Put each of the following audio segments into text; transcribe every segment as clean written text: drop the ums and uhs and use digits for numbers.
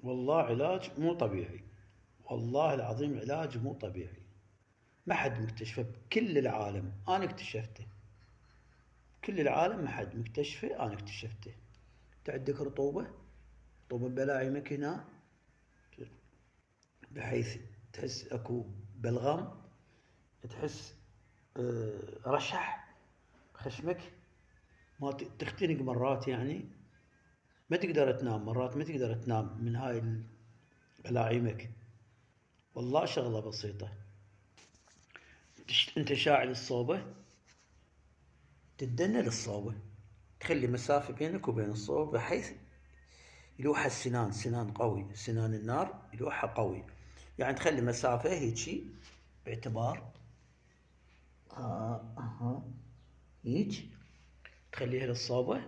والله علاج مو طبيعي. والله العظيم علاج مو طبيعي. ما حد مكتشفه بكل العالم، انا اكتشفته. كل العالم ما حد مكتشفه، انا اكتشفته. انت عندك رطوبة، رطوبة بلاعمك هنا، بحيث تحس اكو بلغم، تحس رشح خشمك، ما تختنق مرات يعني، ما تقدر تنام مرات، ما تقدر تنام من هاي بلاعيمك. والله شغلة بسيطة. انت شاعل الصوبة، تتدنى الصوبة، تخلي مسافة بينك وبين الصوبة بحيث يلوحها السنان، سنان قوي، سنان النار يلوحها قوي. يعني تخلي مسافة هيجي باعتبار هيج، تخليها للصوبة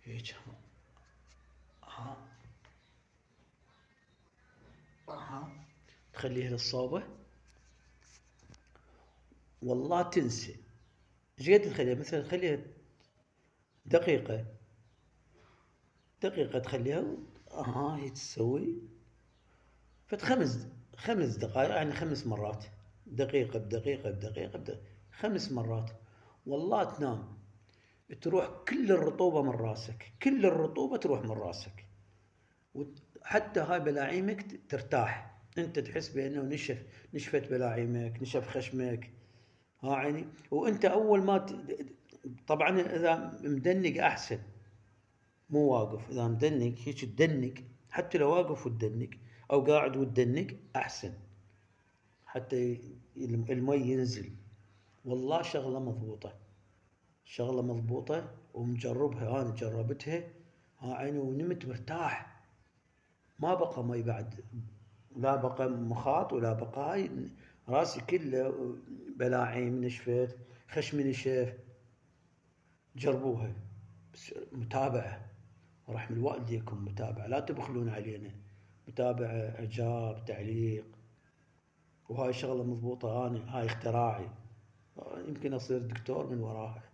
هيج، تخليها للصوبة. والله تنسى ايش قد تخليها، مثلا تخليها دقيقة، دقيقة تخليها. هي تسوي فت خمس دقائق، يعني 5 مرات، دقيقة بدقيقة بدقيقة بدقيقة، 5 مرات. والله تنام، تروح كل الرطوبة من راسك، كل الرطوبة تروح من راسك. وحتى هاي بلاعيمك ترتاح، انت تحس بانه نشفت بلاعيمك، نشف خشمك. ها عيني. وانت اول ما طبعا اذا مدنق احسن، مو واقف. اذا مدنق هيك تدنق، حتى لو واقف وتدنق او قاعد وتدنق احسن، حتى المي ينزل. والله شغلة مضبوطة، شغلة مضبوطة ومجربها، أنا جربتها. ها عيني، ونمت مرتاح، ما بقى مي بعد، لا بقى مخاط ولا بقى هاي. راسي كله بلاعيم نشفت، خشمي نشف. جربوها، بس متابعة، ورحم الوالديكم متابعة، لا تبخلون علينا. متابعة، إعجاب، تعليق. وهاي شغلة مضبوطة، أنا هاي اختراعي، يمكن أصير دكتور من وراها.